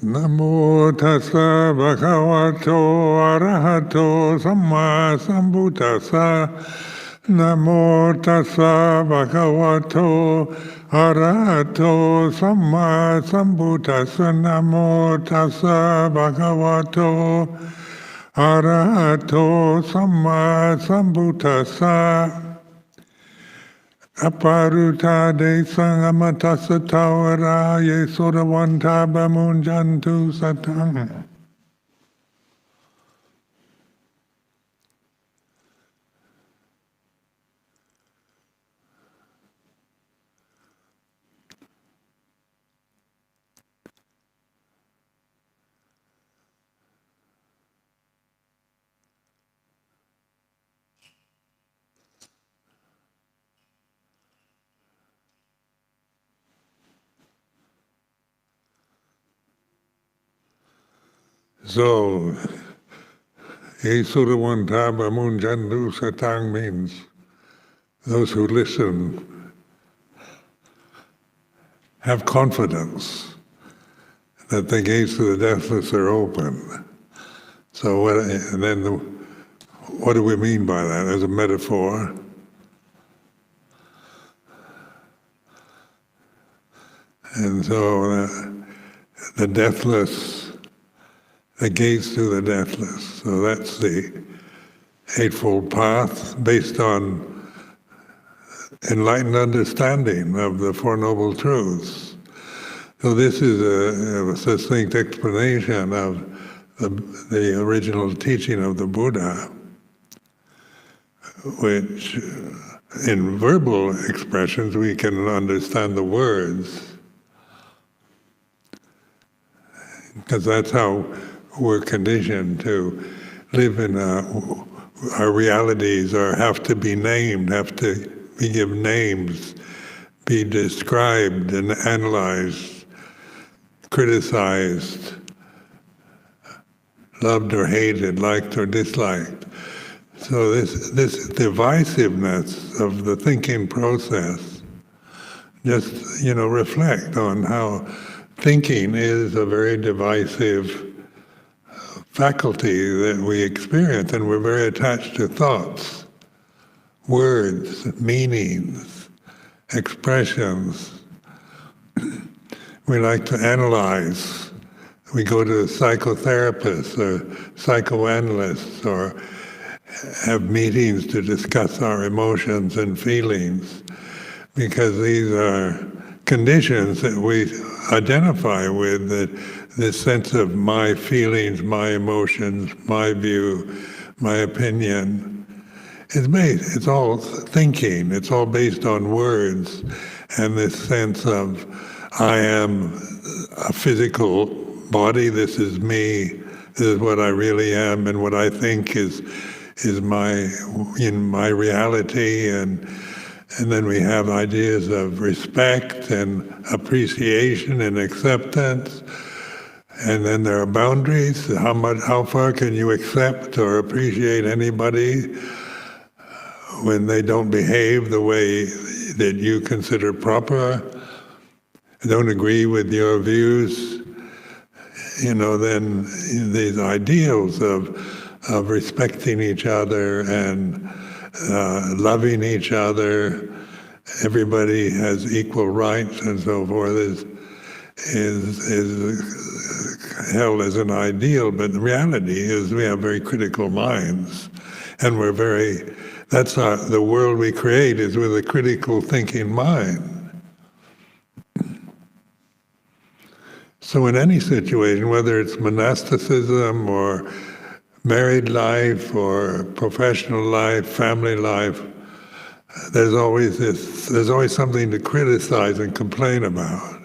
Namo tassa bhagavato arahato samma sambuddhassa. Namo tassa bhagavato arahato samma sambuddhassa. Namo tassa bhagavato arahato samma sambuddhassa. Aparuta de sangamatasa tawara ye sodavanta bamunjantu satang. So, Yesuravanta bamunjantu satang means those who listen have confidence that the gates of the deathless are open. So what do we mean by that as a metaphor? And so the deathless, the gates to the deathless. So that's the Eightfold Path based on enlightened understanding of the Four Noble Truths. So this is a succinct explanation of the original teaching of the Buddha, which in verbal expressions we can understand the words, because that's how we're conditioned to live in our realities are have to be named, have to be given names, be described and analyzed, criticized, loved or hated, liked or disliked. So this divisiveness of the thinking process, just reflect on how thinking is a very divisive faculty that we experience, and we're very attached to thoughts, words, meanings, expressions. We like to analyze. We go to psychotherapists or psychoanalysts or have meetings to discuss our emotions and feelings, because these are conditions that we identify with, this sense of my feelings, my emotions, my view, my opinion. It's all thinking, it's all based on words, and this sense of I am a physical body, this is me, this is what I really am, and what I think is my reality, and then we have ideas of respect and appreciation and acceptance. And then there are boundaries. How far can you accept or appreciate anybody when they don't behave the way that you consider proper, don't agree with your views? Then these ideals of respecting each other and loving each other, everybody has equal rights and so forth, is held as an ideal, but the reality is we have very critical minds, and the world we create is with a critical thinking mind. So in any situation, whether it's monasticism or married life or professional life, family life, there's always something to criticize and complain about.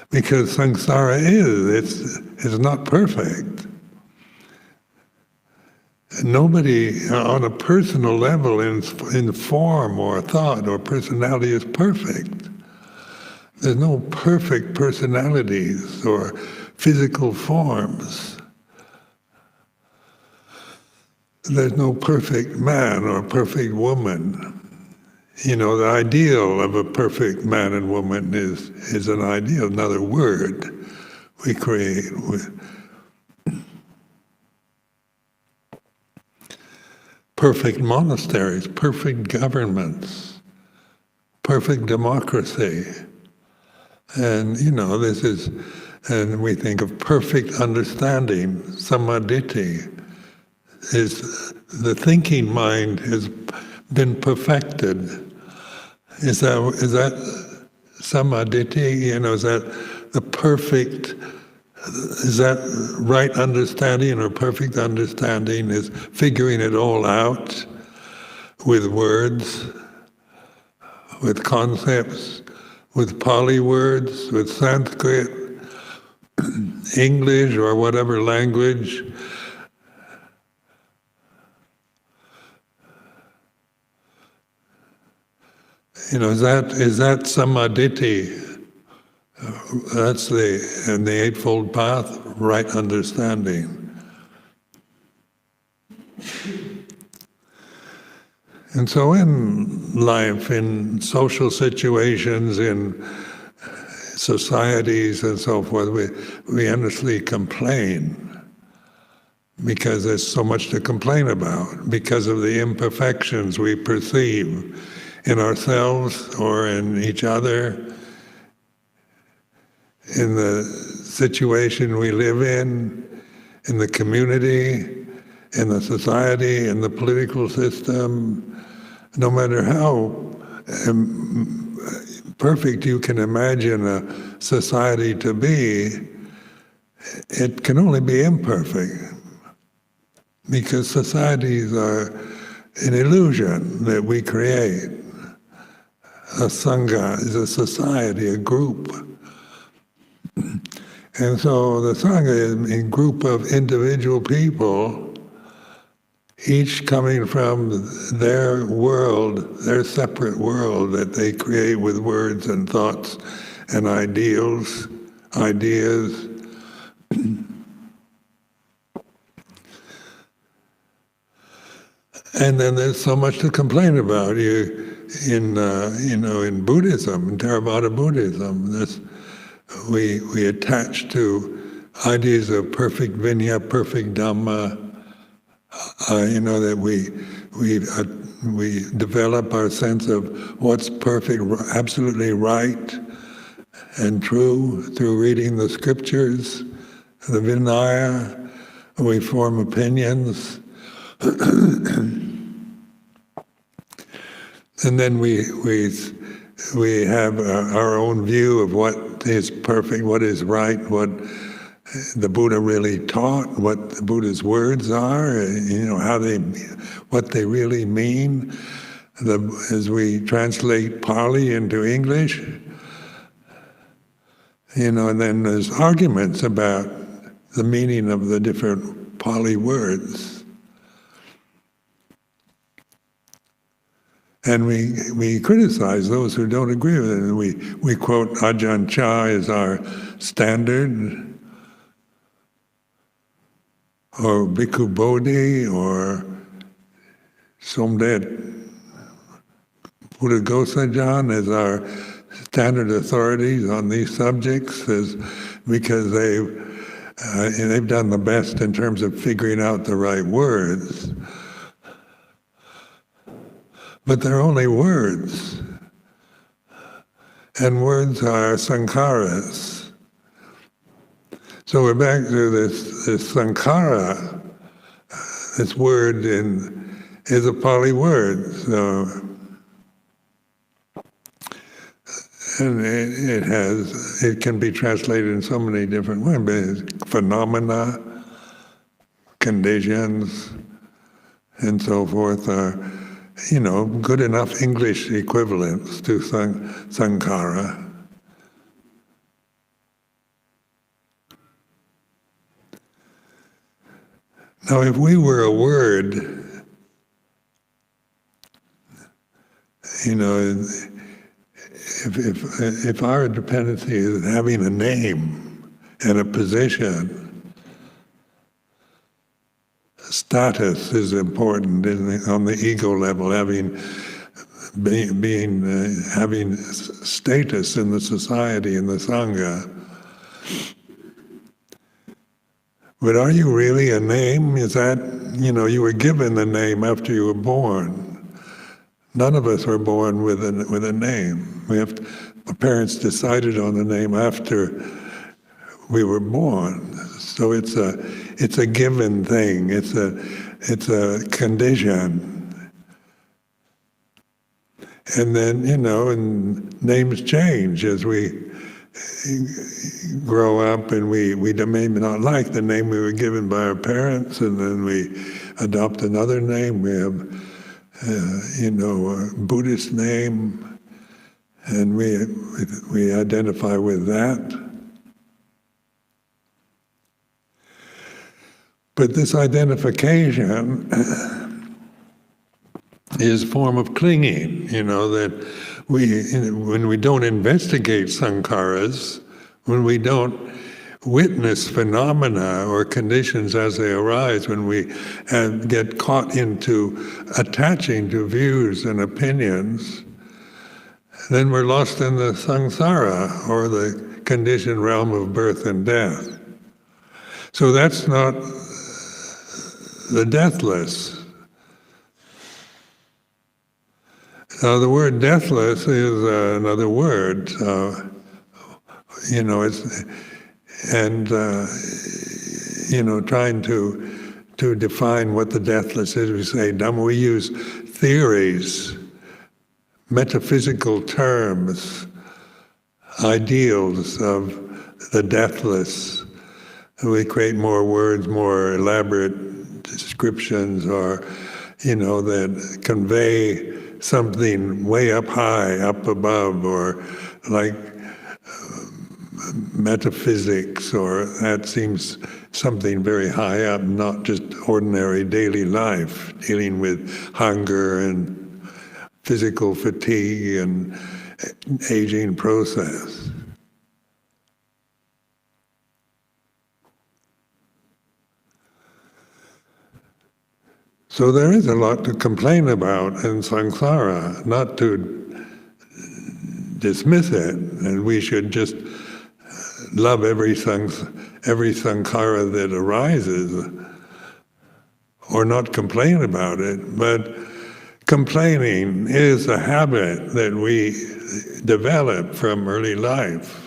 Because samsara it's not perfect. Nobody on a personal level in form or thought or personality is perfect. There's no perfect personalities or physical forms. There's no perfect man or perfect woman. The ideal of a perfect man and woman is an ideal, another word we create. Perfect monasteries, perfect governments, perfect democracy. And, this is, and we think of perfect understanding, samadhi, is the thinking mind has been perfected. Is that samadhi? Is that the perfect? Is that right understanding or perfect understanding? Is figuring it all out with words, with concepts, with Pali words, with Sanskrit, English, or whatever language. Is that samadhi? That's in the Eightfold Path, right understanding. And so in life, in social situations, in societies and so forth, we endlessly complain because there's so much to complain about, because of the imperfections we perceive in ourselves or in each other, in the situation we live in the community, in the society, in the political system. No matter how perfect you can imagine a society to be, it can only be imperfect, because societies are an illusion that we create. A sangha is a society, a group. And so the sangha is a group of individual people, each coming from their world, their separate world that they create with words and thoughts and ideas. And then there's so much to complain about. In Buddhism, in Theravada Buddhism, we attach to ideas of perfect vinaya, perfect dhamma. That we develop our sense of what's perfect, absolutely right and true through reading the scriptures, the Vinaya. We form opinions, and then we have our own view of what is perfect, what is right, what the Buddha really taught, what the Buddha's words are, what they really mean. As we translate Pali into English, and then there's arguments about the meaning of the different Pali words. And we criticize those who don't agree with it. We quote Ajahn as our standard, or Bhikkhu Bodhi, or Sumedho Buddha Gosajjan as our standard authorities on these subjects, because they've done the best in terms of figuring out the right words. But they're only words, and words are sankharas. So we're back to this sankhara. This word is a Pali word, and it can be translated in so many different ways. Phenomena, conditions, and so forth are, good enough English equivalents to sankhara. Now, if we were a word, if our dependency is having a name and a position, status is important on the ego level, having status in the society, in the sangha. But are you really a name? Is that, you were given the name after you were born. None of us were born with a name. Our parents decided on the name after we were born. So it's a given thing. It's a condition. And then, and names change as we grow up, and we may not like the name we were given by our parents, and then we adopt another name. We have, a Buddhist name, and we identify with that. But this identification is a form of clinging, that when we don't investigate sankharas, when we don't witness phenomena or conditions as they arise, when we get caught into attaching to views and opinions, then we're lost in the samsara, or the conditioned realm of birth and death. So that's not the deathless. Now, the word deathless is another word, trying to define what the deathless is. We say, Dhamma, we use theories, metaphysical terms, ideals of the deathless. We create more words, more elaborate descriptions, or, that convey something way up high, up above, or like metaphysics, or that seems something very high up, not just ordinary daily life, dealing with hunger and physical fatigue and aging process. So there is a lot to complain about in samsara, not to dismiss it, and we should just love every sankhara that arises, or not complain about it. But complaining is a habit that we develop from early life.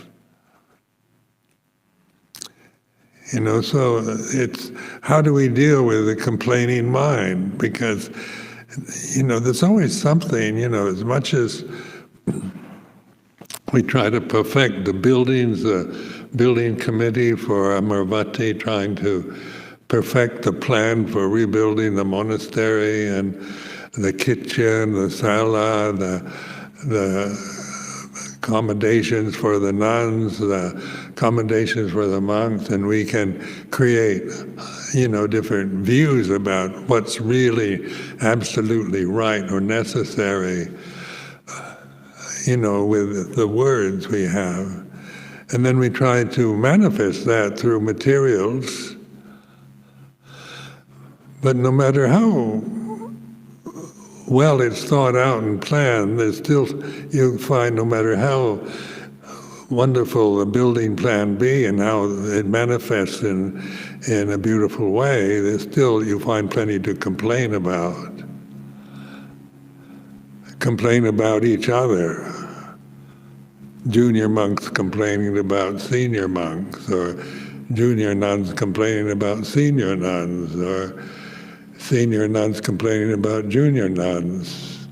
So it's, how do we deal with a complaining mind? Because, there's always something, as much as we try to perfect the buildings, the building committee for Amaravati trying to perfect the plan for rebuilding the monastery, and the kitchen, the sala, the accommodations for the nuns, the accommodations for the monks, and we can create, different views about what's really absolutely right or necessary, with the words we have. And then we try to manifest that through materials. But no matter how well it's thought out and planned, there's still, you'll find, no matter how wonderful a building plan be and how it manifests in a beautiful way, there's still, you find plenty to complain about. Complain about each other. Junior monks complaining about senior monks, or junior nuns complaining about senior nuns, or senior nuns complaining about junior nuns,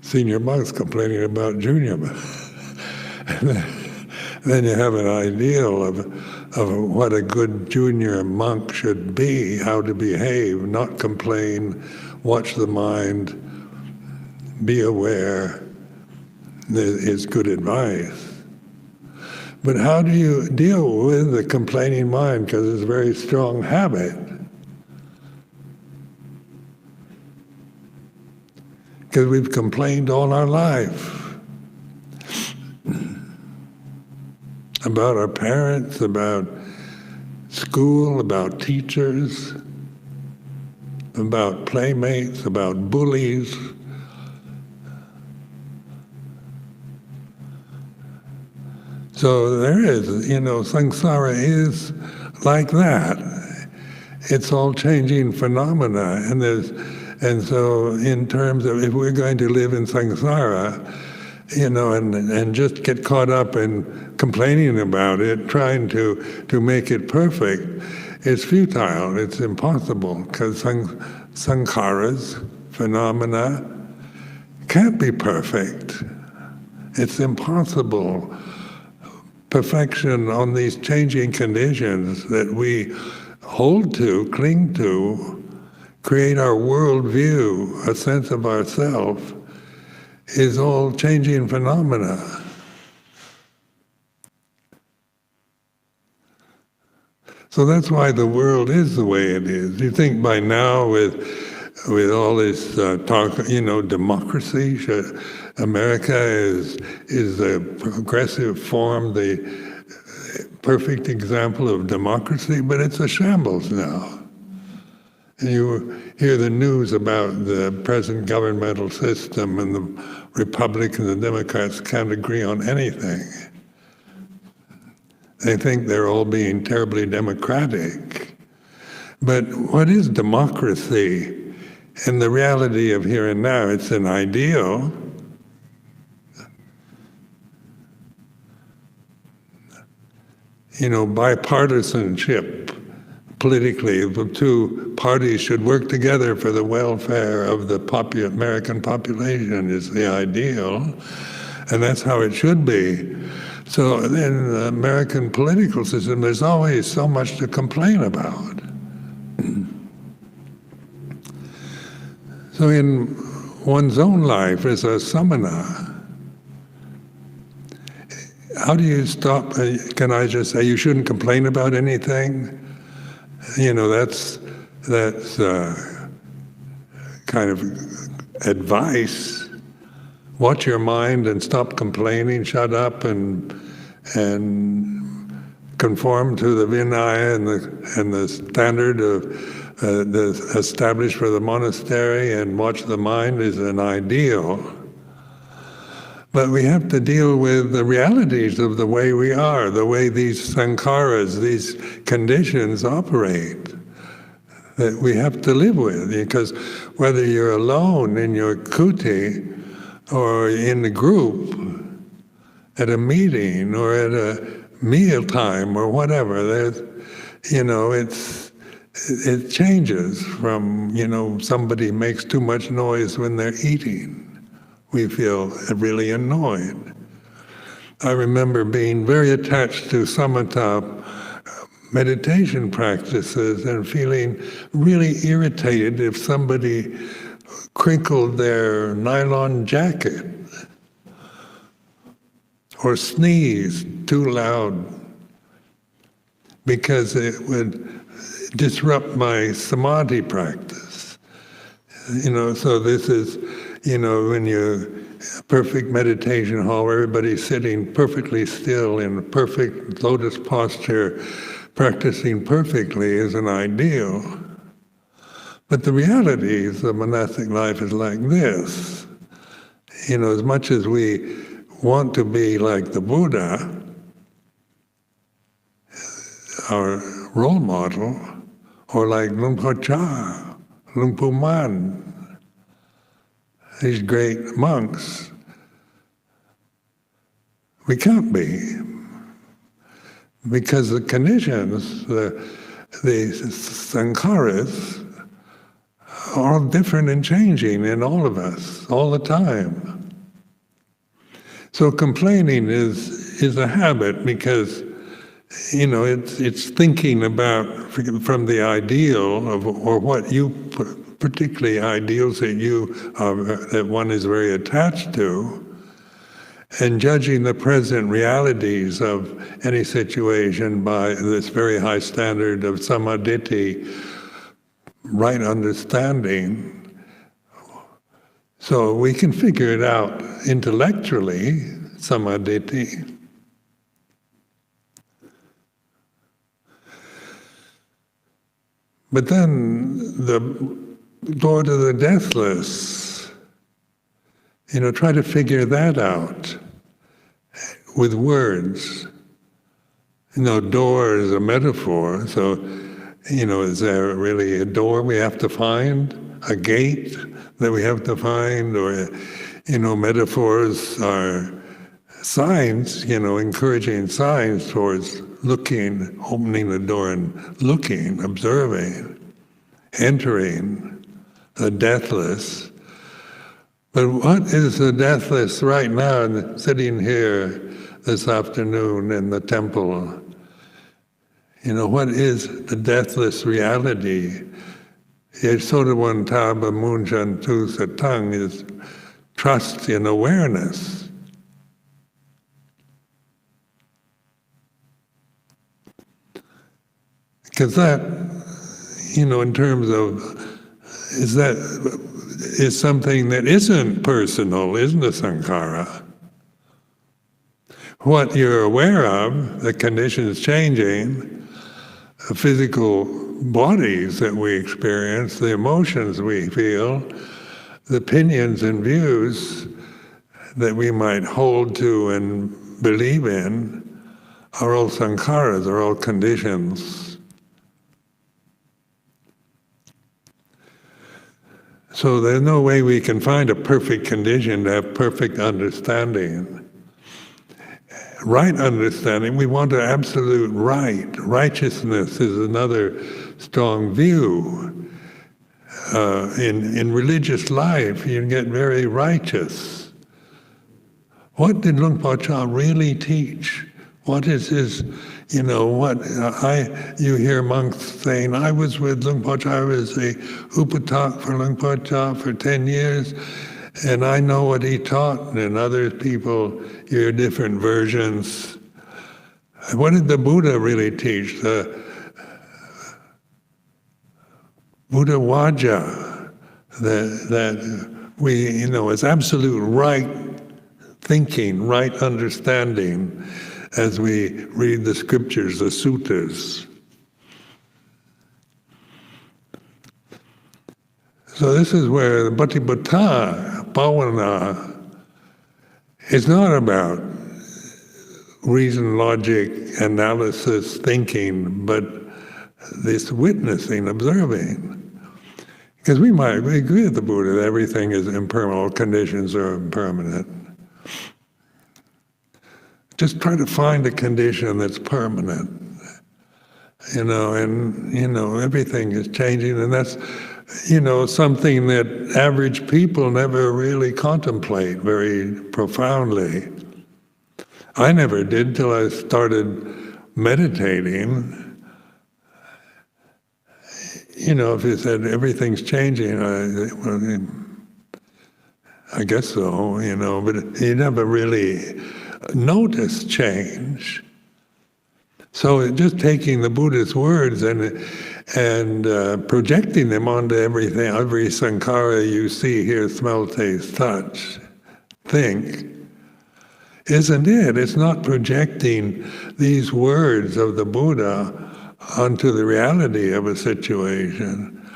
senior monks complaining about junior monks. Then you have an ideal of what a good junior monk should be, how to behave, not complain, watch the mind, be aware, is good advice. But how do you deal with the complaining mind? Because it's a very strong habit. Because we've complained all our life about our parents, about school, about teachers, about playmates, about bullies. So there is, samsara is like that. It's all changing phenomena, and so in terms of if we're going to live in samsara, and just get caught up in complaining about it, trying to make it perfect, it's futile. It's impossible because sankharas, phenomena, can't be perfect. It's impossible. Perfection on these changing conditions that we hold to, cling to, create our worldview, a sense of ourself, is all changing phenomena. So that's why the world is the way it is. You think by now with all this talk, democracy, America is a progressive form, the perfect example of democracy, but it's a shambles now. And you hear the news about the present governmental system, and the Republicans and Democrats can't agree on anything. They think they're all being terribly democratic. But what is democracy? In the reality of here and now, it's an ideal. Bipartisanship. Politically, the two parties should work together for the welfare of the American population is the ideal, and that's how it should be. So in the American political system, there's always so much to complain about. So in one's own life as a samana, how do you stop? Can I just say you shouldn't complain about anything? That's kind of advice. Watch your mind and stop complaining. Shut up and conform to the Vinaya and the standard of the established for the monastery, and watch the mind is an ideal. But we have to deal with the realities of the way we are, the way these sankharas, these conditions operate, that we have to live with. Because whether you're alone in your kuti, or in a group, at a meeting, or at a meal time, or whatever, it changes from, somebody makes too much noise when they're eating. We feel really annoyed. I remember being very attached to samatha meditation practices and feeling really irritated if somebody crinkled their nylon jacket or sneezed too loud, because it would disrupt my samadhi practice. So this is, when you perfect meditation hall, everybody's sitting perfectly still in perfect lotus posture, practicing perfectly is an ideal. But the reality is the monastic life is like this. As much as we want to be like the Buddha, our role model, or like Luang Por Chah, Luang Pu Man, these great monks, we can't be, because the conditions, the sankharas, are all different and changing in all of us, all the time. So complaining is a habit, because it's thinking about from the ideal of, or what you particularly ideals that one is very attached to, and judging the present realities of any situation by this very high standard of samadhi, right understanding. So we can figure it out intellectually, samadhi. But then the door to the deathless, try to figure that out with words. Door is a metaphor, so, is there really a door we have to find? A gate that we have to find? Or, metaphors are signs, encouraging signs towards looking, opening the door and looking, observing, entering the deathless. But what is the deathless right now, sitting here this afternoon in the temple? What is the deathless reality? Yesodawan Taba Munjan Tu Satang is trust in awareness. Because that, in terms of, is something that isn't personal, isn't a sankhara. What you're aware of, the conditions changing, the physical bodies that we experience, the emotions we feel, the opinions and views that we might hold to and believe in are all sankharas, are all conditions. So there's no way we can find a perfect condition to have perfect understanding. Right understanding, we want an absolute right. Righteousness is another strong view. In religious life, you get very righteous. What did Luang Por Chah really teach? What is his, you hear monks saying, I was with Luang Por Chah, I was a upatak for Luang Por Chah for 10 years, and I know what he taught, and other people hear different versions. What did the Buddha really teach? The Buddha Vaja, that we, is absolute right thinking, right understanding as we read the scriptures, the suttas. So this is where the Patipada, Bhavana, is not about reason, logic, analysis, thinking, but this witnessing, observing. Because we agree with the Buddha that everything is impermanent, all conditions are impermanent. Just try to find a condition that's permanent, and everything is changing, and that's, something that average people never really contemplate very profoundly. I never did till I started meditating. If you said everything's changing, I guess so, but you never really notice change. So just taking the Buddha's words and projecting them onto everything, every sankhara you see, hear, smell, taste, touch, think, isn't it? It's not projecting these words of the Buddha onto the reality of a situation,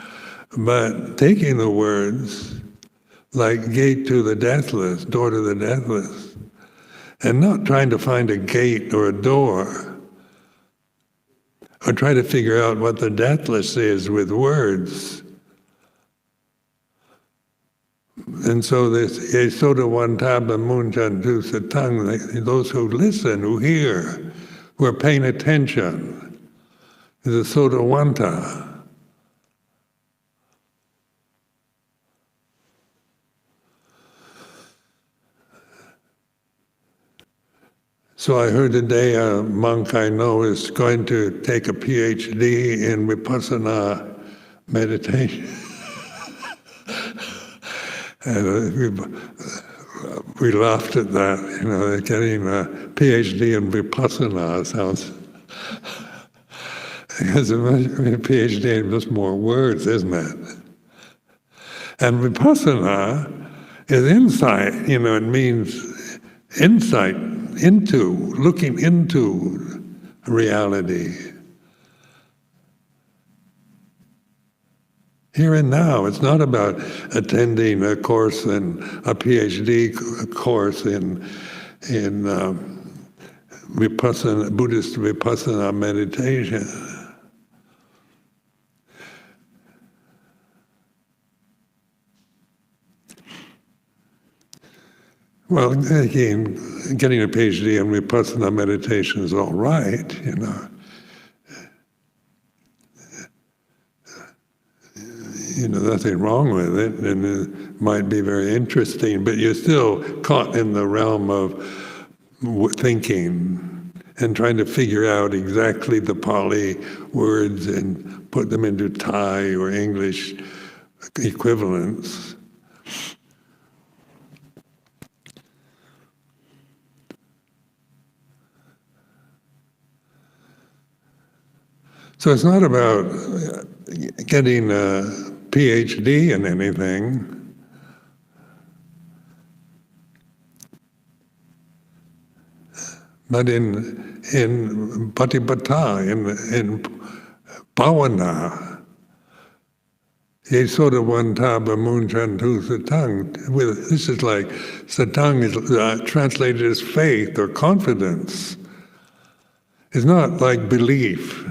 but taking the words like gate to the deathless, door to the deathless, and not trying to find a gate or a door, or try to figure out what the deathless is with words. And so this Yesodawan Taba Munjan Tu Satang, those who listen, who hear, who are paying attention, is a Sodawanta. So I heard today a monk I know is going to take a PhD in Vipassana meditation. And we laughed at that, getting a PhD in Vipassana sounds... Because a PhD is just more words, isn't it? And Vipassana is insight, it means insight into, looking into reality. Here and now, it's not about attending a course in a PhD course in Buddhist vipassana meditation. Well, again, getting a PhD in vipassana meditation is all right, nothing wrong with it, and it might be very interesting, but you're still caught in the realm of thinking and trying to figure out exactly the Pali words and put them into Thai or English equivalents. So it's not about getting a PhD in anything. But in Patipata, in Bhavana, ye sort of one taba moon chantu satang. This is like satang is translated as faith or confidence. It's not like belief.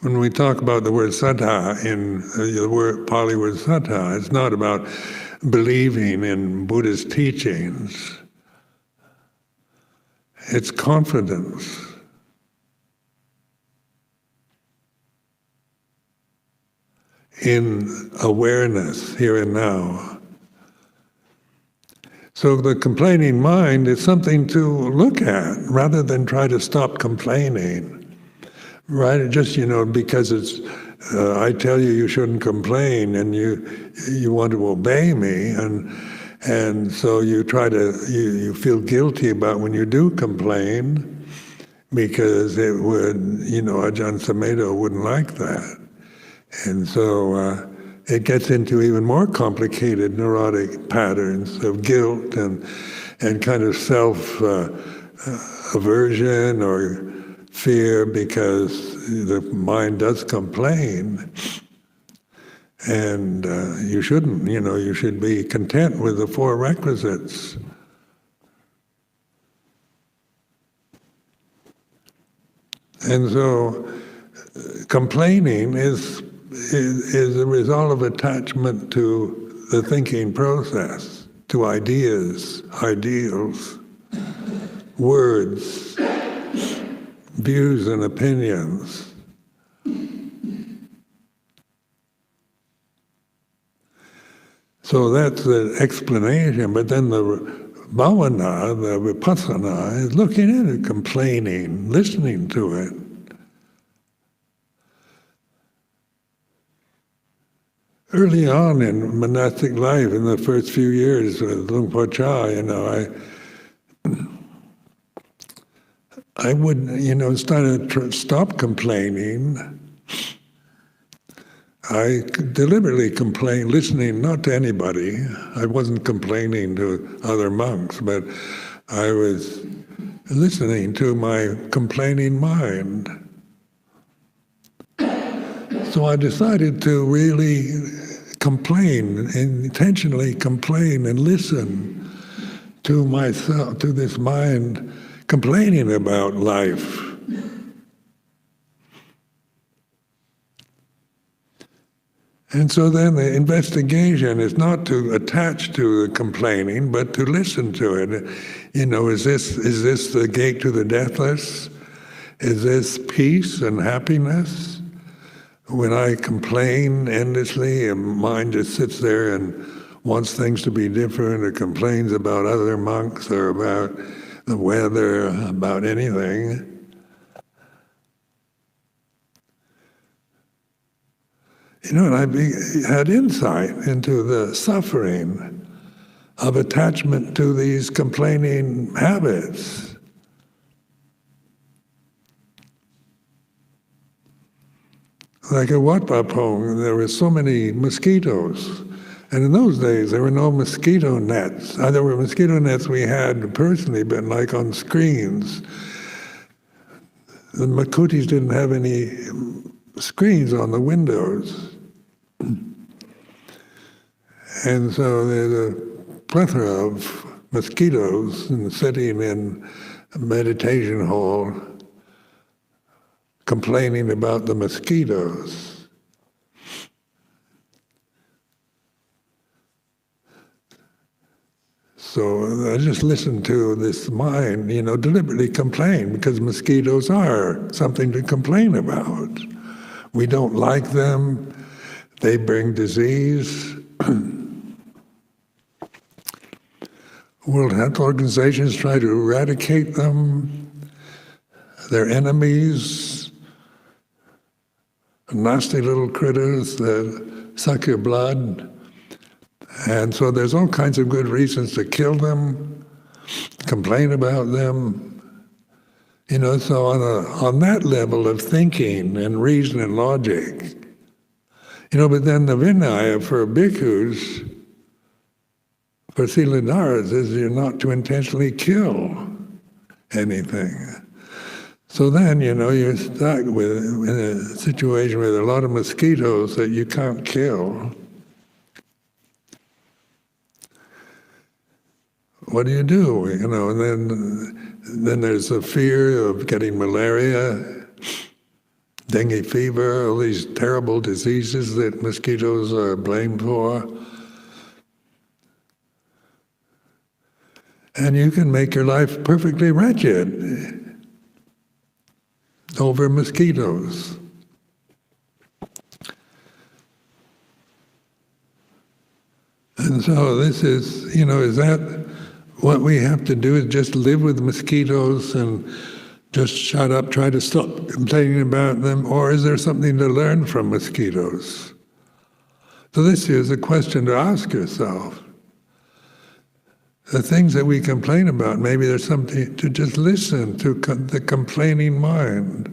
When we talk about the word saddha in the word Pali word saddha, it's not about believing in Buddha's teachings. It's confidence. In awareness here and now. So the complaining mind is something to look at rather than try to stop complaining. Right? Just, because it's, I tell you shouldn't complain, and you want to obey me, and so you try to, you feel guilty about when you do complain, because it would, Ajahn Sumedho wouldn't like that. And so it gets into even more complicated neurotic patterns of guilt and kind of self aversion or fear, because the mind does complain, and you shouldn't. You should be content with the four requisites. And so, complaining is a result of attachment to the thinking process, to ideas, ideals, words, views and opinions. So that's the explanation, but then the bhavana, the vipassana, is looking at it, complaining, listening to it. Early on in monastic life, in the first few years with Luang Por Chah, I would, start to stop complaining. I deliberately complained, listening not to anybody. I wasn't complaining to other monks, but I was listening to my complaining mind. So I decided to really complain, intentionally complain and listen to myself, to this mind complaining about life. And so then the investigation is not to attach to the complaining, but to listen to it. Is this the gate to the deathless? Is this peace and happiness? When I complain endlessly and mind just sits there and wants things to be different, or complains about other monks or about the weather, about anything. And I had insight into the suffering of attachment to these complaining habits. Like at Wat Pah Pong, there were so many mosquitoes. And in those days, there were no mosquito nets. There were mosquito nets we had personally, but like on screens. The Makutis didn't have any screens on the windows. And so there's a plethora of mosquitoes sitting in meditation hall complaining about the mosquitoes. So I just listened to this mind, deliberately complain, because mosquitoes are something to complain about. We don't like them. They bring disease. World Health Organizations try to eradicate them. They're enemies, nasty little critters that suck your blood. And so there's all kinds of good reasons to kill them, complain about them. So on that level of thinking and reason and logic, but then the Vinaya for bhikkhus, for Siladharas, is you're not to intentionally kill anything. So then, you're stuck in a situation with a lot of mosquitoes that you can't kill. What do you do? And then there's the fear of getting malaria, dengue fever, all these terrible diseases that mosquitoes are blamed for. And you can make your life perfectly wretched over mosquitoes. And so this is, is that what we have to do, is just live with mosquitoes and just shut up, try to stop complaining about them? Or is there something to learn from mosquitoes? So this is a question to ask yourself. The things that we complain about, maybe there's something to just listen to the complaining mind.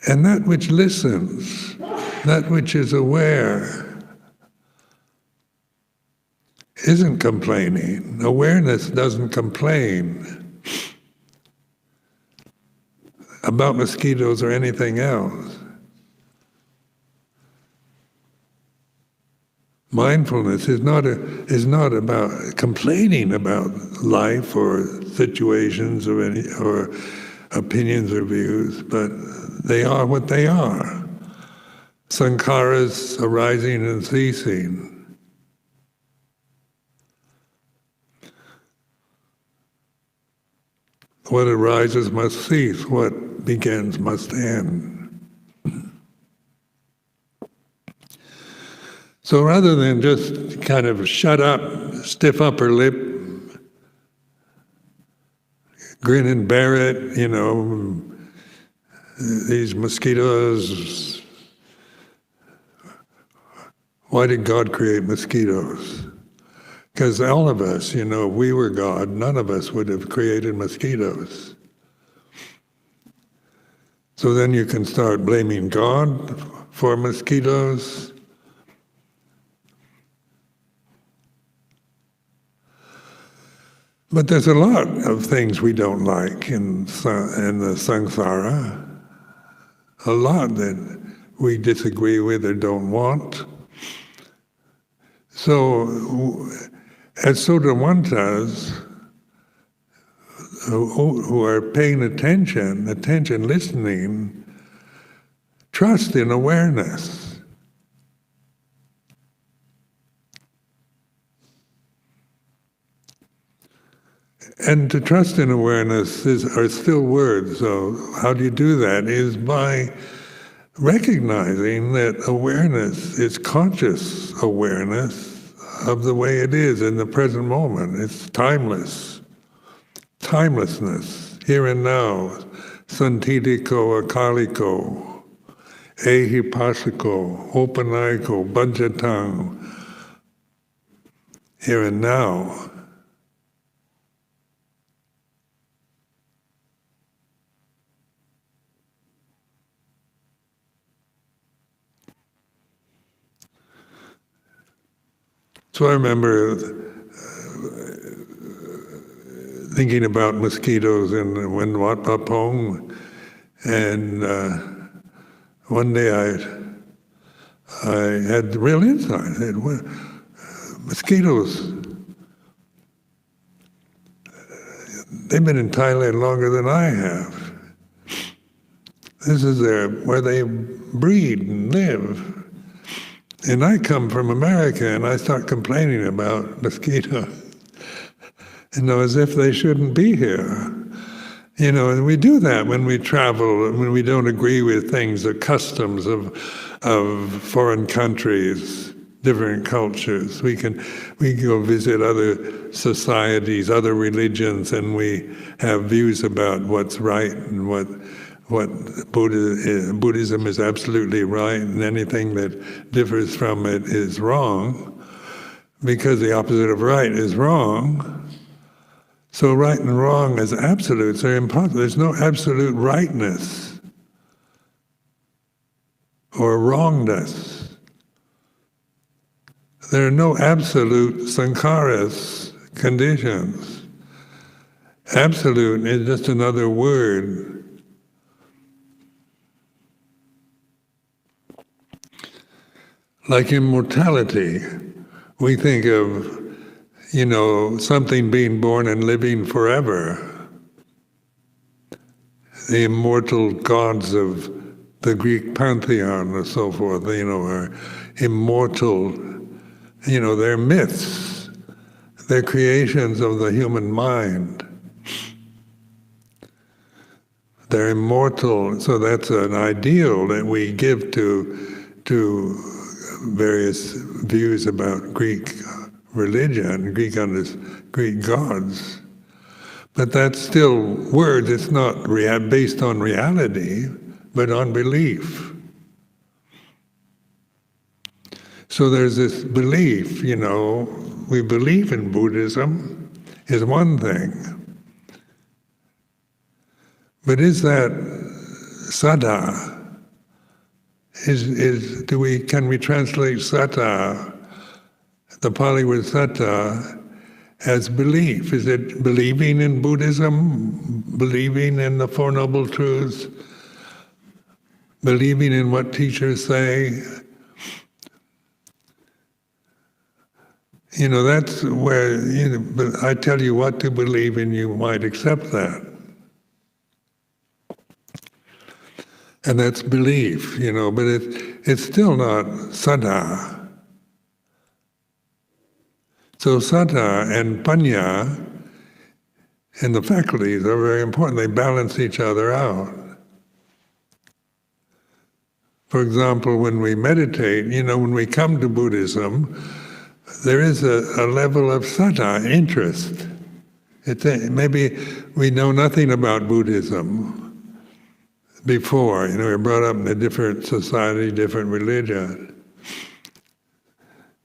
And that which listens, that which is aware, isn't complaining. Awareness doesn't complain about mosquitoes or anything else. Mindfulness is not about complaining about life or situations or opinions or views, but they are what they are. Sankharas arising and ceasing. What arises must cease, what begins must end. So rather than just kind of shut up, stiff upper lip, grin and bear it, these mosquitoes, why did God create mosquitoes? Because all of us, if we were God, none of us would have created mosquitoes. So then you can start blaming God for mosquitoes. But there's a lot of things we don't like in the samsara, a lot that we disagree with or don't want. So, as Sotawantas, who are paying attention, listening, trust in awareness. And to trust in awareness are still words. So how do you do that? Is by recognizing that awareness is conscious awareness of the way it is in the present moment. It's timeless. Timelessness, here and now. Santitiko, akaliko, ehipasiko, opanayiko, bhajatang, here and now. So I remember thinking about mosquitoes in Wat Pa Pong, and one day I had real insight. I said, well, mosquitoes, they've been in Thailand longer than I have. This is where they breed and live. And I come from America, and I start complaining about mosquitoes, as if they shouldn't be here. And we do that when we travel, when we don't agree with things, the customs of foreign countries, different cultures. We go visit other societies, other religions, and we have views about what's right and what Buddhism is absolutely right, and anything that differs from it is wrong, because the opposite of right is wrong. So right and wrong as absolutes are impossible. There's no absolute rightness or wrongness. There are no absolute sankharas, conditions. Absolute is just another word. Like immortality, we think of, something being born and living forever. The immortal gods of the Greek pantheon and so forth, are immortal. They're myths. They're creations of the human mind. They're immortal, so that's an ideal that we give to various views about Greek religion, Greek gods. But that's still words. It's not based on reality, but on belief. So there's this belief, we believe in Buddhism is one thing. But is that saddha? Can we translate saddha, the Pali word saddha, as belief? Is it believing in Buddhism, believing in the Four Noble Truths, believing in what teachers say? That's where I tell you what to believe and you might accept that. And that's belief, but it's still not saddha. So saddha and panya and the faculties are very important. They balance each other out. For example, when we meditate, when we come to Buddhism, there is a level of saddha, interest. Maybe we know nothing about Buddhism before, we're brought up in a different society, different religion.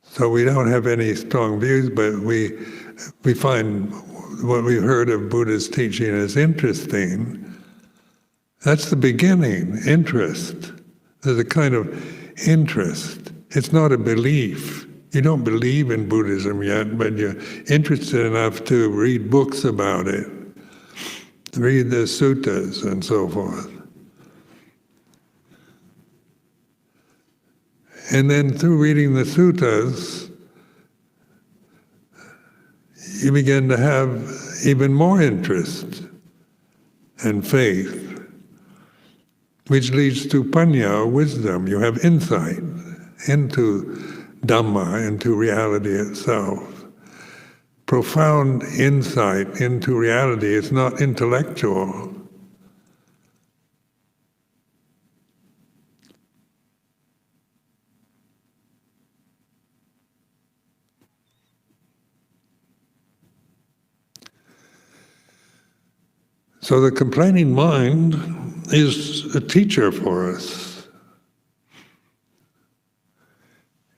So we don't have any strong views, but we find what we've heard of Buddha's teaching as interesting. That's the beginning, interest. There's a kind of interest. It's not a belief. You don't believe in Buddhism yet, but you're interested enough to read books about it, read the suttas and so forth. And then through reading the suttas, you begin to have even more interest and faith, which leads to panya, wisdom. You have insight into Dhamma, into reality itself. Profound insight into reality. It's not intellectual. So the complaining mind is a teacher for us.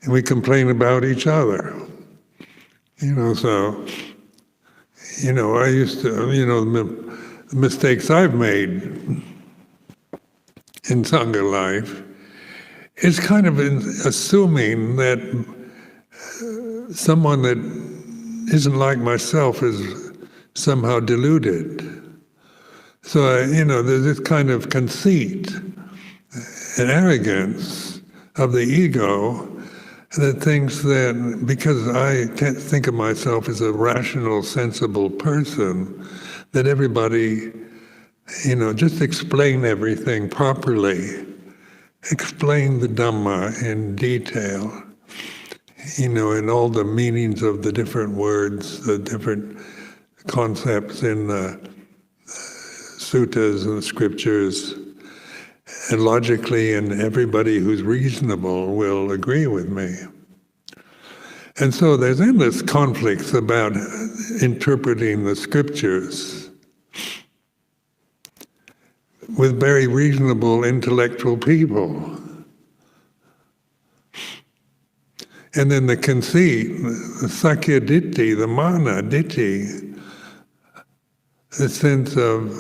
And we complain about each other. I used to, the mistakes I've made in Sangha life is kind of assuming that someone that isn't like myself is somehow deluded. So, there's this kind of conceit and arrogance of the ego that thinks that because I can't think of myself as a rational, sensible person, that everybody, just explain everything properly. Explain the Dhamma in detail, in all the meanings of the different words, the different concepts in the suttas and the scriptures, and logically, and everybody who's reasonable will agree with me. And so there's endless conflicts about interpreting the scriptures with very reasonable intellectual people. And then the conceit, the sakya ditti, the mana ditti, the sense of,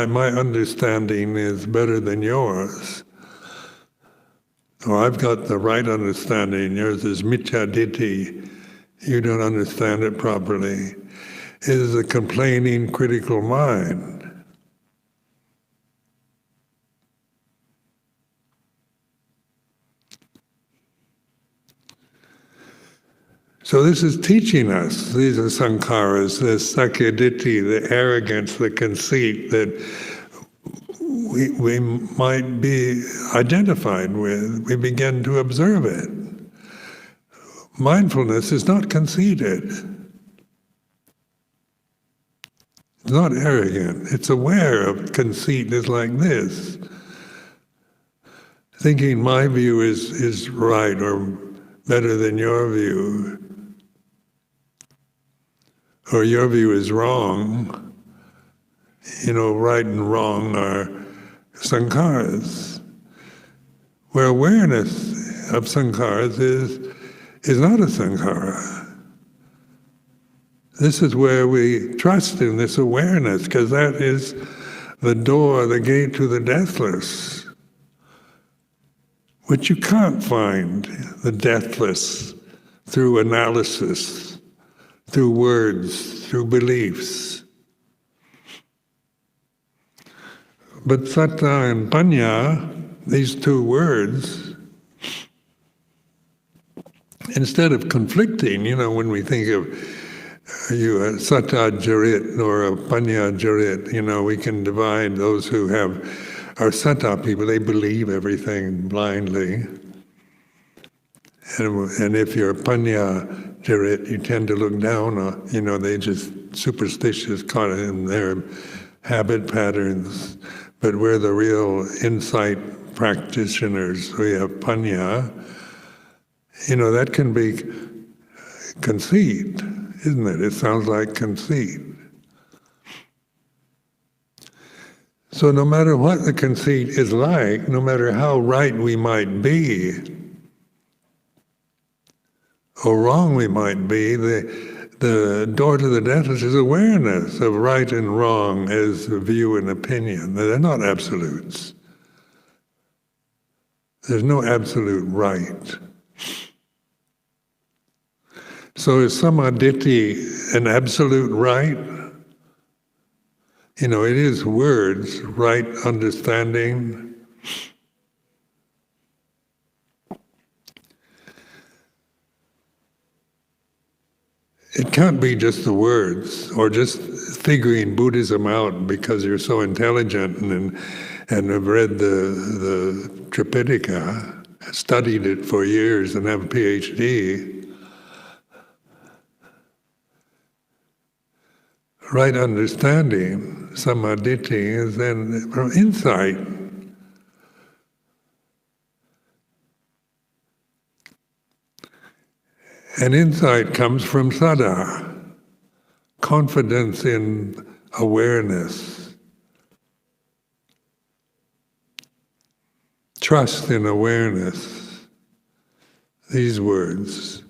my understanding is better than yours. Or I've got the right understanding, yours is mithya ditti, you don't understand it properly. It is a complaining, critical mind. So this is teaching us, these are sankharas, the sakya ditti, the arrogance, the conceit that we might be identified with. We begin to observe it. Mindfulness is not conceited. It's not arrogant. It's aware of conceit is like this. Thinking my view is right or better than your view, or your view is wrong. Right and wrong are sankharas. Where awareness of sankharas is not a sankhara. This is where we trust in this awareness, because that is the door, the gate to the deathless, which you can't find, the deathless, through analysis, through words, through beliefs. But satta and panya, these two words, instead of conflicting, when we think of you a satta jarit or a panya jarit, we can divide those who are satta people, they believe everything blindly. And if you're panya jarit, you tend to look down on, they just superstitious, caught in their habit patterns. But we're the real insight practitioners. We have panya. That can be conceit, isn't it? It sounds like conceit. So no matter what the conceit is like, no matter how right we might be, or wrong we might be, the door to the deathless is awareness of right and wrong as a view and opinion. They're not absolutes. There's no absolute right. So is samaditi an absolute right? It is words, right understanding. It can't be just the words, or just figuring Buddhism out because you're so intelligent and have read the Tripitaka, studied it for years and have a PhD. Right understanding, samaditi, is then from insight. And insight comes from saddha, confidence in awareness, trust in awareness. These words,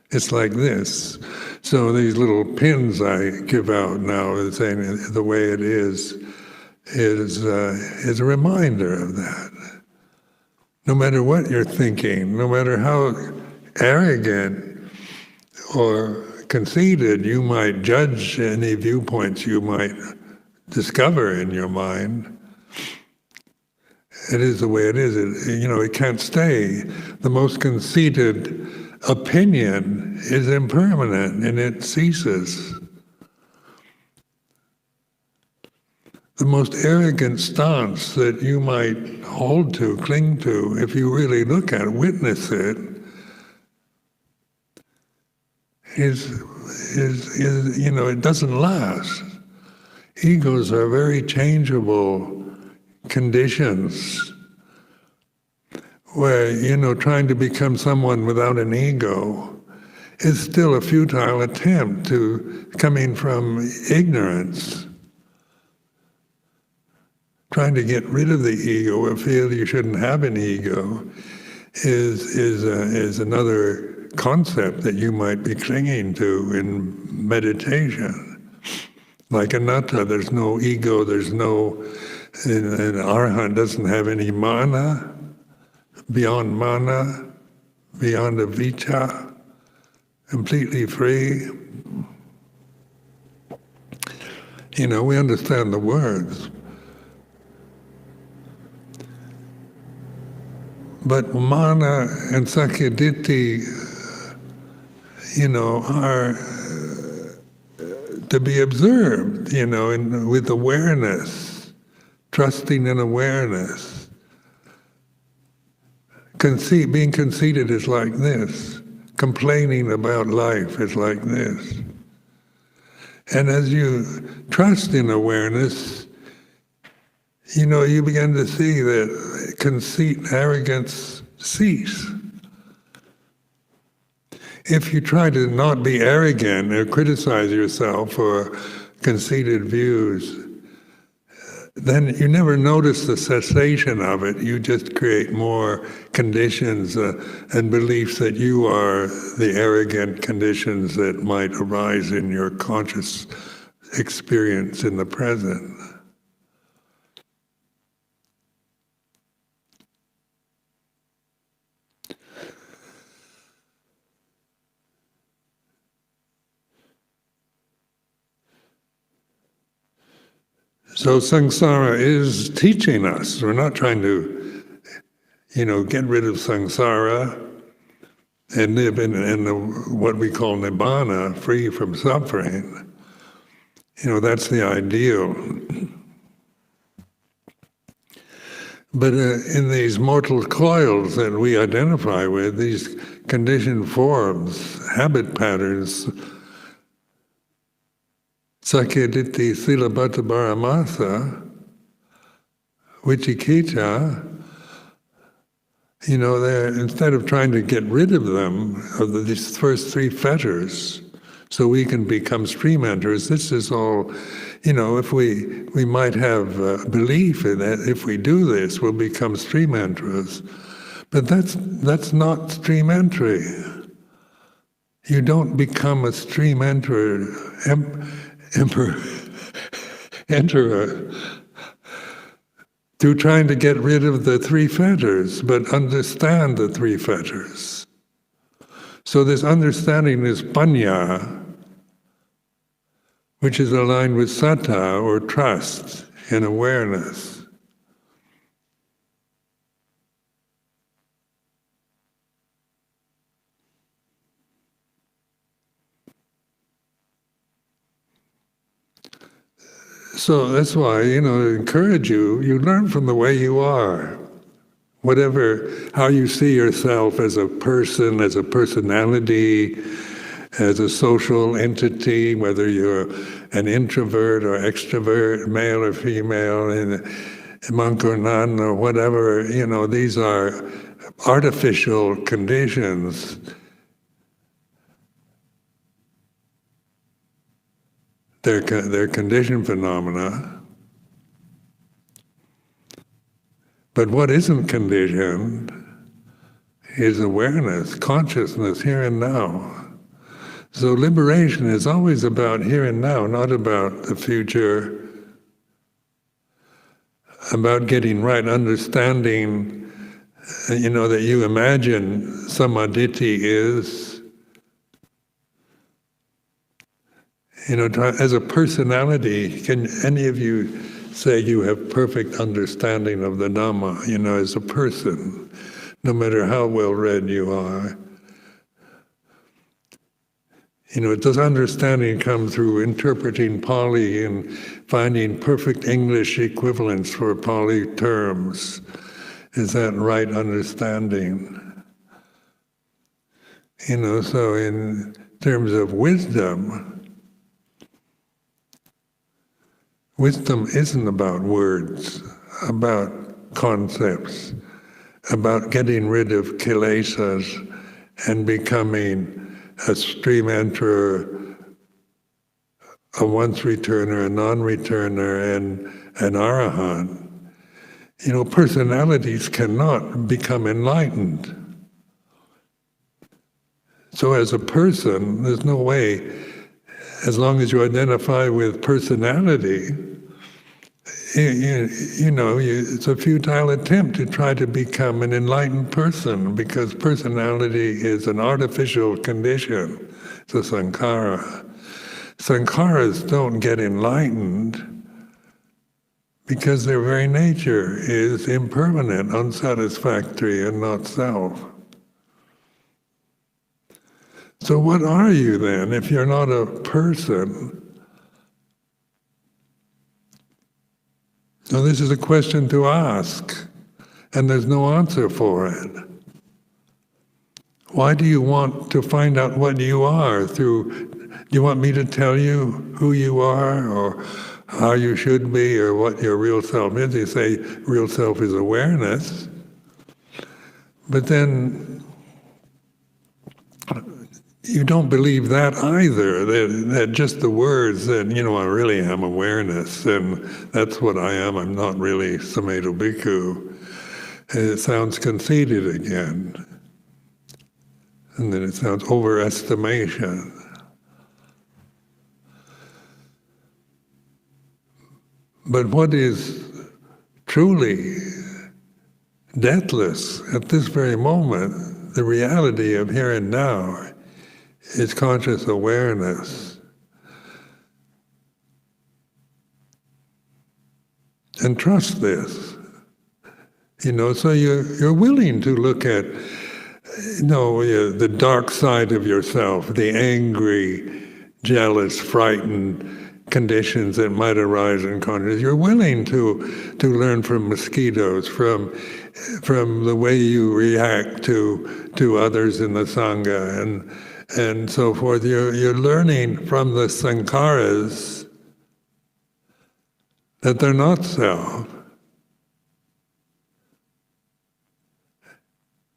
it's like this. So these little pins I give out now, saying the way it is a reminder of that. No matter what you're thinking, no matter how arrogant or conceited you might judge any viewpoints you might discover in your mind, it is the way it is. It can't stay. The most conceited opinion is impermanent and it ceases. the most arrogant stance that you might hold to, cling to, if you really look at it, witness it, is it doesn't last. Egos are very changeable conditions where, trying to become someone without an ego is still a futile attempt coming from ignorance. Trying to get rid of the ego or feel you shouldn't have an ego is another concept that you might be clinging to in meditation. Like anatta, there's no ego, an arhat doesn't have any mana, beyond avijja, completely free. We understand the words. But mana and sakyaditi, are to be observed, with awareness, trusting in awareness. Being conceited is like this. Complaining about life is like this. And as you trust in awareness, you begin to see that conceit and arrogance cease. If you try to not be arrogant or criticize yourself for conceited views, then you never notice the cessation of it. You just create more conditions and beliefs that you are the arrogant conditions that might arise in your conscious experience in the present. So samsara is teaching us. We're not trying to, get rid of samsara and live in what we call nibbana, free from suffering. That's the ideal. But in these mortal coils that we identify with, these conditioned forms, habit patterns, sakyaditi silabhata paramasa, vicikicca, instead of trying to get rid of them, of these first three fetters, so we can become stream enterers, this is all, if we might have belief in that if we do this, we'll become stream enterers. But that's not stream entry. You don't become a stream enterer through trying to get rid of the three fetters, but understand the three fetters. So this understanding is panya, which is aligned with saddha, or trust in awareness. So that's why, I encourage you learn from the way you are. How you see yourself as a person, as a personality, as a social entity, whether you're an introvert or extrovert, male or female, and monk or nun or whatever, these are artificial conditions. They're conditioned phenomena. But what isn't conditioned is awareness, consciousness, here and now. So liberation is always about here and now, not about the future, about getting right understanding, that you imagine samadhi is. As a personality, can any of you say you have perfect understanding of the Dhamma, as a person, no matter how well read you are? Does understanding come through interpreting Pali and finding perfect English equivalents for Pali terms? Is that right understanding? So in terms of wisdom isn't about words, about concepts, about getting rid of kilesas and becoming a stream enterer, a once-returner, a non-returner, and an arahant. Personalities cannot become enlightened. So as a person, there's no way, as long as you identify with personality, it's a futile attempt to try to become an enlightened person, because personality is an artificial condition. It's a sankhara. Sankharas don't get enlightened because their very nature is impermanent, unsatisfactory, and not self. So what are you then if you're not a person? Now this is a question to ask, and there's no answer for it. Why do you want to find out what you are do you want me to tell you who you are, or how you should be, or what your real self is? You say real self is awareness, but then you don't believe that either, that just the words that, I really am awareness, and that's what I am, I'm not really Sumedho Bhikkhu. It sounds conceited again. And then it sounds overestimation. But what is truly deathless at this very moment, the reality of here and now, is conscious awareness. And trust this. So you're willing to look at the dark side of yourself, the angry, jealous, frightened conditions that might arise in consciousness. You're willing to learn from mosquitoes, from the way you react to others in the Sangha, and so forth. You're learning from the sankharas that they're not self.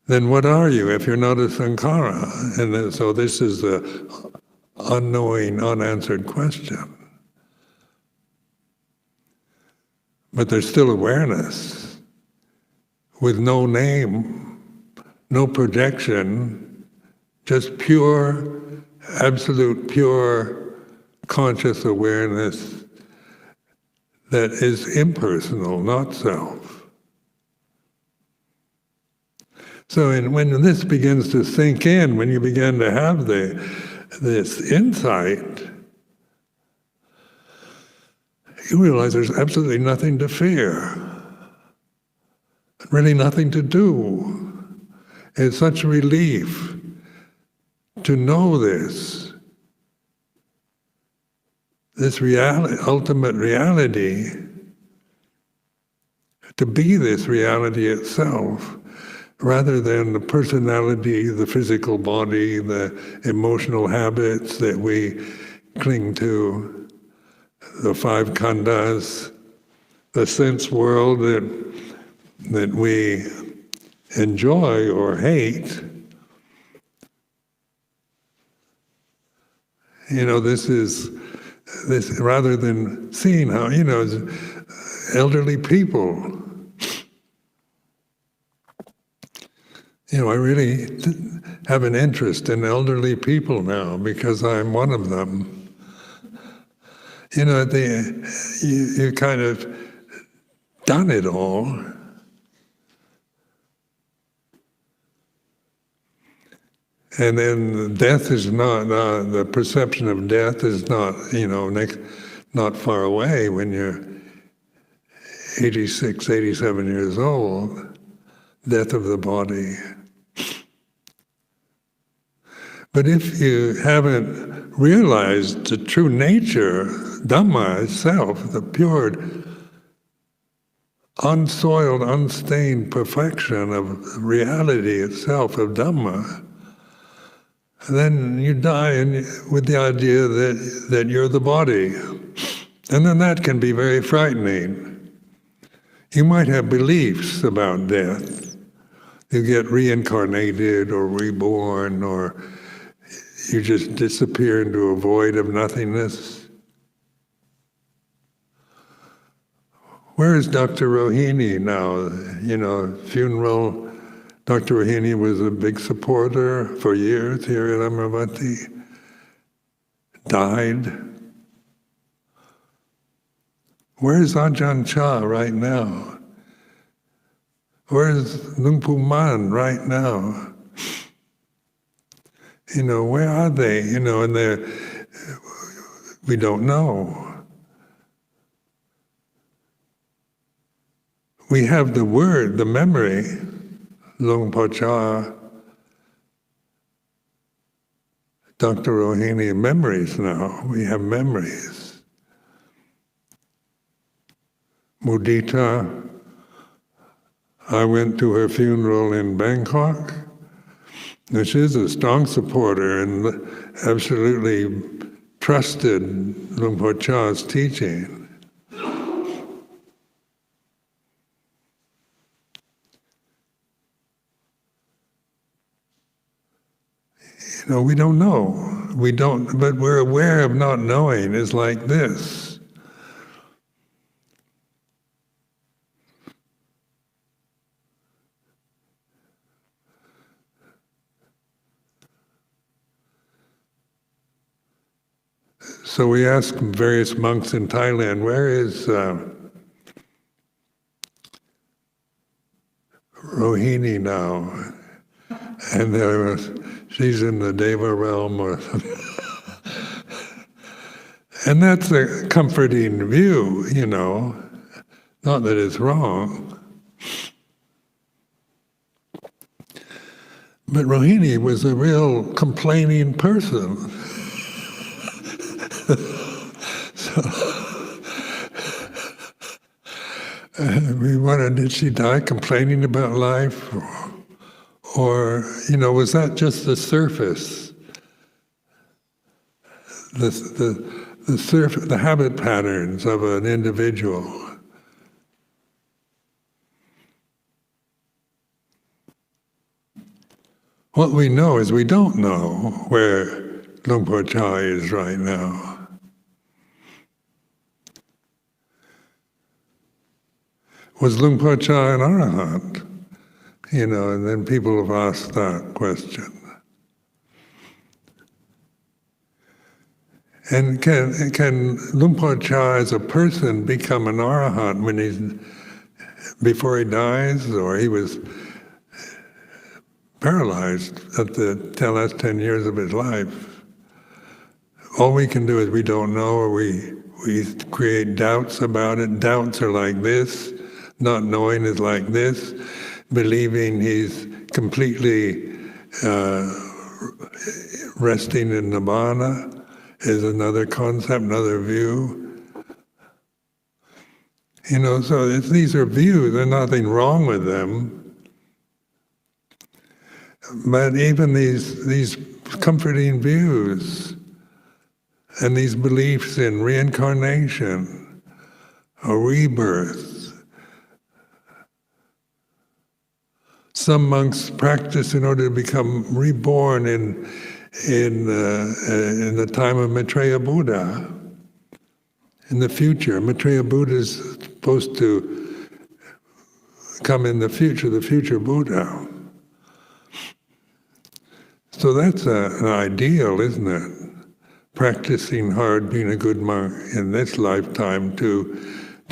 Then what are you if you're not a sankhara? And then, so this is the unknowing, unanswered question. But there's still awareness with no name, no projection, just pure, absolute, pure conscious awareness that is impersonal, not self. So when this begins to sink in, when you begin to have this insight, you realize there's absolutely nothing to fear, really nothing to do. It's such a relief to know this reality, ultimate reality, to be this reality itself, rather than the personality, the physical body, the emotional habits that we cling to, the five khandhas, the sense world that we enjoy or hate. This rather than seeing how, elderly people, I really have an interest in elderly people now because I'm one of them. You kind of done it all. And then death is not, the perception of death is not, not far away when you're 86, 87 years old. Death of the body. But if you haven't realized the true nature, Dhamma itself, the pure, unsoiled, unstained perfection of reality itself, of Dhamma, then you die with the idea that you're the body. And then that can be very frightening. You might have beliefs about death. You get reincarnated or reborn, or you just disappear into a void of nothingness. Where is Dr. Rohini now? Funeral. Dr. Rohini was a big supporter for years here at Amaravati. Died. Where's Ajahn Chah right now? Where's Luang Pu Man right now? Where are they? And we don't know. We have the word, the memory, Luang Por Chah, Dr. Rohini, memories now. We have memories. Mudita, I went to her funeral in Bangkok. Now, she's a strong supporter and absolutely trusted Luang Por Chah's teaching. We don't know. But we're aware of not knowing is like this. So we asked various monks in Thailand, where is Rohini now? And she's in the Deva realm or something. And that's a comforting view, not that it's wrong. But Rohini was a real complaining person. We wondered, did she die complaining about life? Or was that just the surface? The habit patterns of an individual. What we know is we don't know where Luang Por Chah is right now. Was Luang Por Chah an arahant? And then people have asked that question. And can Luang Por Chah as a person become an arahant before he dies, or he was paralyzed at the last 10 years of his life? All we can do is we don't know, or we create doubts about it. Doubts are like this. Not knowing is like this. Believing he's completely resting in nibbana is another concept, another view. So these are views, there's nothing wrong with them. But even these comforting views and these beliefs in reincarnation or rebirth, some monks practice in order to become reborn in the time of Maitreya Buddha. In the future, Maitreya Buddha is supposed to come in the future Buddha. So that's an ideal, isn't it? Practicing hard, being a good monk in this lifetime to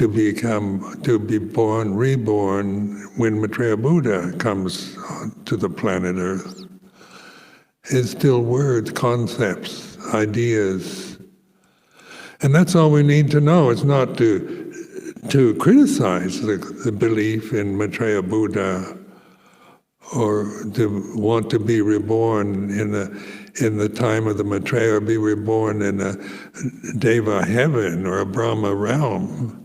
be reborn when Maitreya Buddha comes to the planet Earth. It's still words, concepts, ideas. And that's all we need to know. It's not to criticize the belief in Maitreya Buddha or to want to be reborn in the time of the Maitreya, be reborn in a Deva heaven or a Brahma realm.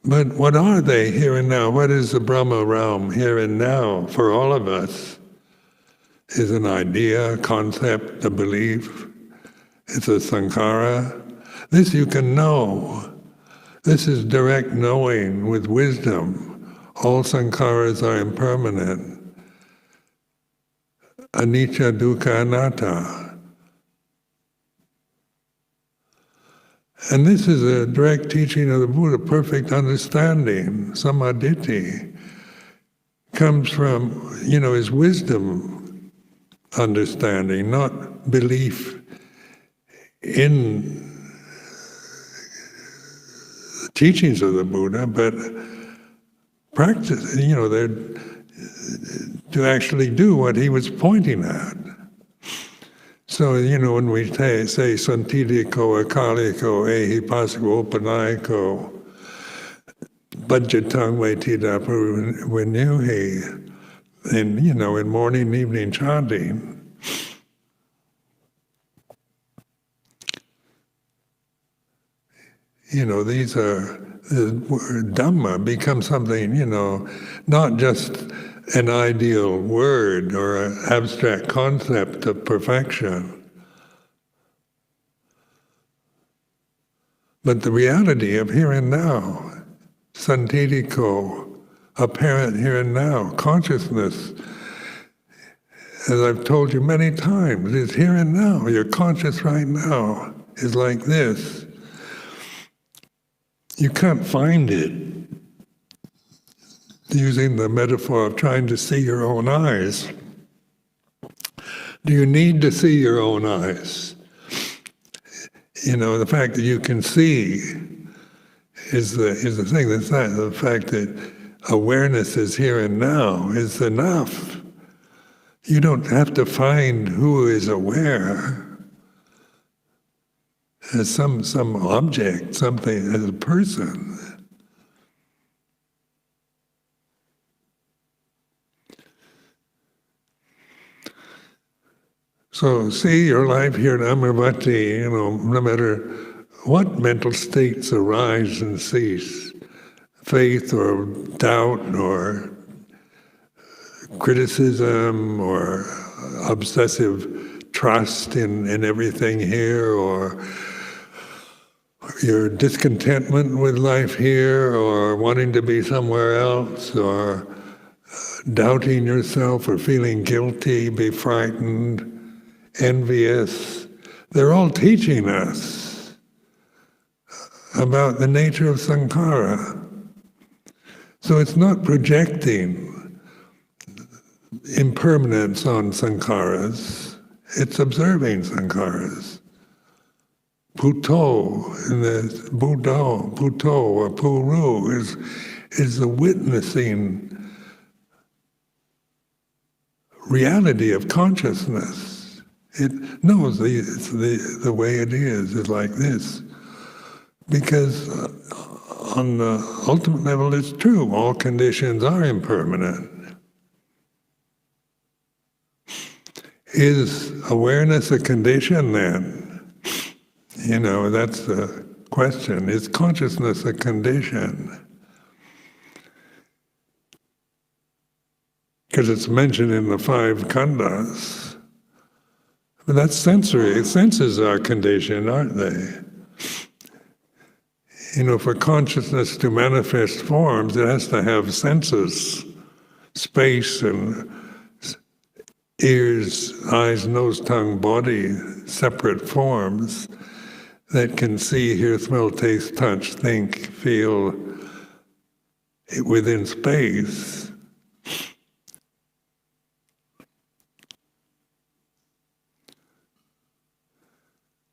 But what are they here and now? What is the Brahma realm here and now for all of us? Is an idea, a concept, a belief. It's a sankhara. This you can know. This is direct knowing with wisdom. All sankharas are impermanent. Anicca, dukkha, anatta. And this is a direct teaching of the Buddha, perfect understanding, samadhi. Comes from, his wisdom understanding, not belief in the teachings of the Buddha, but practice, they're to actually do what he was pointing at. So, when we say santidiko, akaliko, ehipasiko, opanayiko, bhajatang vetidapu vinyuhi, and, in morning, evening chanting, these are, Dhamma becomes something, not just an ideal word or an abstract concept of perfection, but the reality of here and now, santidiko, apparent here and now, consciousness, as I've told you many times, is here and now. Your conscious right now is like this. You can't find it using the metaphor of trying to see your own eyes. Do you need to see your own eyes? The fact that you can see is the thing. The fact that awareness is here and now is enough. You don't have to find who is aware as some object, something, as a person. So see your life here in Amaravati, no matter what mental states arise and cease, faith or doubt or criticism or obsessive trust in everything here, or your discontentment with life here, or wanting to be somewhere else, or doubting yourself or feeling guilty, be frightened, envious, they're all teaching us about the nature of sankhara. So it's not projecting impermanence on sankharas, it's observing sankharas. Puto, in the Buddha, Puto or Puru is the witnessing reality of consciousness. It knows the way it is like this. Because on the ultimate level it's true, all conditions are impermanent. Is awareness a condition then? That's the question. Is consciousness a condition? Because it's mentioned in the 5 khandhas. But that's sensory. Senses are conditioned, aren't they? For consciousness to manifest forms, it has to have senses, space and ears, eyes, nose, tongue, body, separate forms that can see, hear, smell, taste, touch, think, feel within space.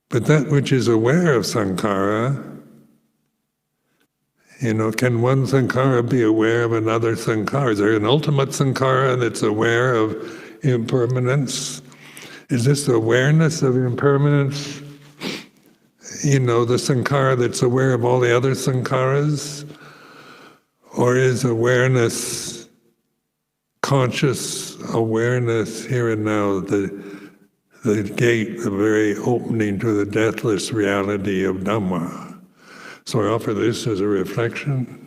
But that which is aware of sankhara, can one sankhara be aware of another sankhara? Is there an ultimate sankhara that's aware of impermanence? Is this awareness of impermanence, the sankhara that's aware of all the other sankharas? Or is awareness, conscious awareness here and now, the gate, the very opening to the deathless reality of Dhamma. So I offer this as a reflection.